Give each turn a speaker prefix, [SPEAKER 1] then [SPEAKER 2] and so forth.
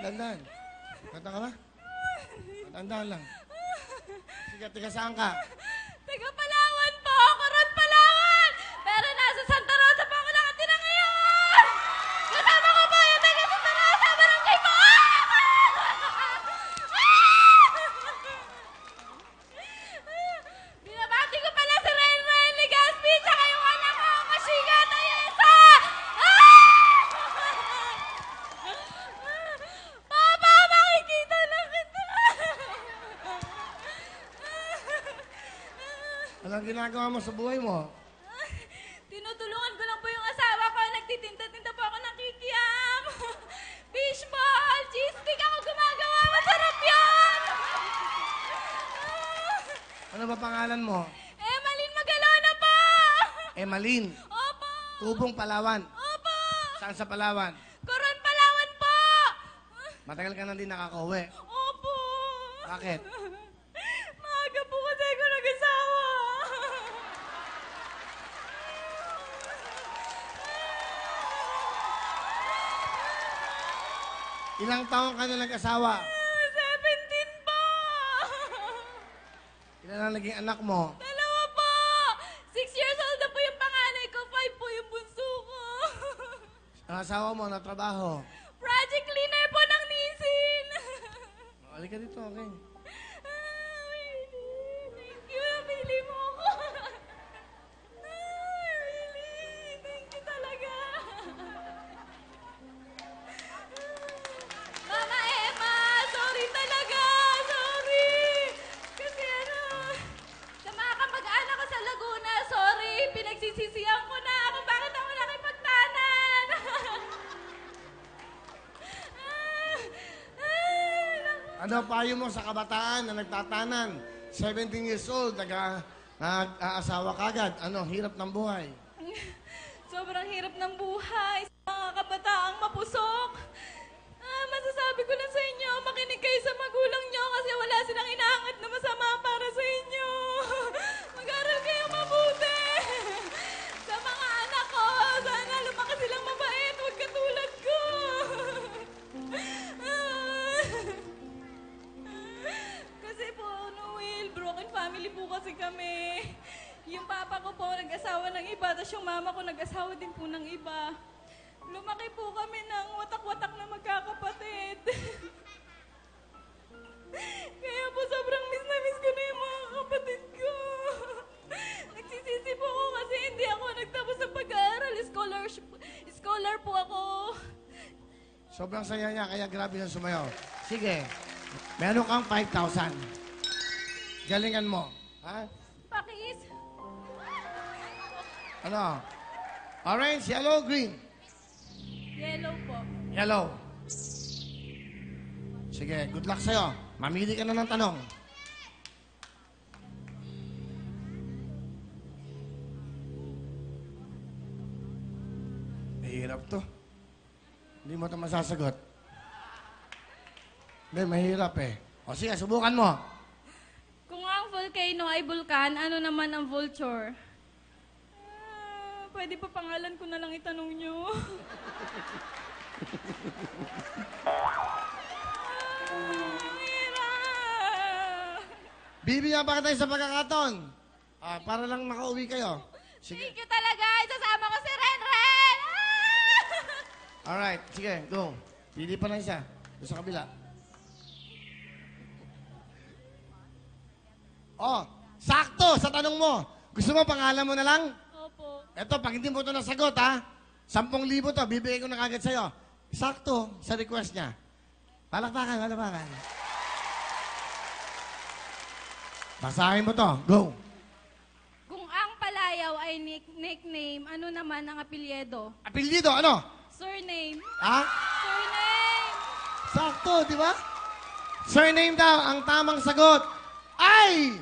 [SPEAKER 1] dandan. Kanta ka ba? Dandan lang. Sige, tiga saan ka?
[SPEAKER 2] Taga Palawan po! Coron, Palawan! Pero nasa Santa Rosa po ako nakatira ngayon! Kasama ko po yung taga Santa Rosa! Barangay po! Binabati ko pala si Ren Legaspi tsaka yung anak ko, Kashiga Tayesa! Papa, makikita lang kita!
[SPEAKER 1] Anong ginagawa mo sa buhay mo?
[SPEAKER 2] Tinutulungan ko lang po yung asawa ko. Nagtitinda-tinda po ako ng kikiam. Fishball, cheese stick ako gumagawa. Masarap yun!
[SPEAKER 1] Ano ba pangalan mo?
[SPEAKER 2] Emalyn Magalona po!
[SPEAKER 1] Emalyn.
[SPEAKER 2] Opo!
[SPEAKER 1] Tubong Palawan.
[SPEAKER 2] Opo!
[SPEAKER 1] Saan sa Palawan?
[SPEAKER 2] Coron, Palawan po!
[SPEAKER 1] Matagal ka na din nakakauwi.
[SPEAKER 2] Opo!
[SPEAKER 1] Bakit?
[SPEAKER 2] Maaga po kasi ako nag-asawa.
[SPEAKER 1] Ilang taon ka na nag-asawa?
[SPEAKER 2] 17 po!
[SPEAKER 1] Ilan ang naging anak mo?
[SPEAKER 2] Dalawa po! 6 years old na po yung panganay ko, 5 po yung bunso ko.
[SPEAKER 1] Ang asawa mo na trabaho?
[SPEAKER 2] Project cleaner po ng Nissin.
[SPEAKER 1] Halika dito, okay.
[SPEAKER 2] Thank you, pili mo ako. Really, thank you talaga. Mama Emma, sorry talaga, sorry. Kasi sa mga kamag-anak ko sa Laguna, sorry, pinagsisisihan ko na kung bakit ako nakipagtanan.
[SPEAKER 1] Ano payo mo sa kabataan na nagtatanan? 17 years old, nag-aasawa kagad. Ano, hirap ng buhay.
[SPEAKER 2] Sobrang hirap ng buhay sa mga kabataang mapusok. Masasabi ko lang sa inyo, makinig kayo sa magulang nyo kasi wala silang inaangat na masama para sa inyo. Mag-aral kayo mabuti. Sa mga anak ko, sana lumaki silang mabait, huwag katulad ko. Kasi po, Noel, broken family po kasi kami. Yung papa ko po nag-asawa ng iba, tapos yung mama ko nag-asawa din po ng iba. Lumaki po kami ng watak-watak na magkakapatid. Kaya po sobrang miss na miss ko na yung mga kapatid ko. Nagsisisi po ako kasi hindi ako nagtapos sa pag-aaral. Scholar po ako.
[SPEAKER 1] Sobrang saya niya, kaya grabe siyang sumayaw. Sige, meron kang 5,000. Galingan mo. Ha?
[SPEAKER 2] Pakis.
[SPEAKER 1] Ano? Orange, yellow, green?
[SPEAKER 2] Yellow po.
[SPEAKER 1] Yellow. Sige, good luck sa'yo. Mamili ka na ng tanong. Mahirap to. Hindi mo ito masasagot. Hindi, mahirap eh. O sige, subukan mo.
[SPEAKER 2] Kung ang volcano ay vulkan, ano naman ang vulture? Pwede pa pangalan ko na lang itanong nyo.
[SPEAKER 1] Bibigyan pa kita sa pagkakataon. Para lang makauwi kayo. Sige.
[SPEAKER 2] Thank you talaga. Isasama ko si Ren.
[SPEAKER 1] Alright, sige, go. Pili pa na isa. Doon sa kabila. Oh, sakto sa tanong mo. Gusto mo pangalan mo na lang?
[SPEAKER 2] Opo.
[SPEAKER 1] Eto, pag hindi mo ito nasagot, ha? 10,000 to, bibigay ko na kagad sa'yo. Sakto sa request niya. Palakpakan, palakpakan. Basahin mo to. Go.
[SPEAKER 2] Kung ang palayaw ay nickname, ano naman ang apelyido?
[SPEAKER 1] Apelyido, ano?
[SPEAKER 2] Surname.
[SPEAKER 1] Ha?
[SPEAKER 2] Surname.
[SPEAKER 1] Sakto, di ba? Surname daw, ang tamang sagot ay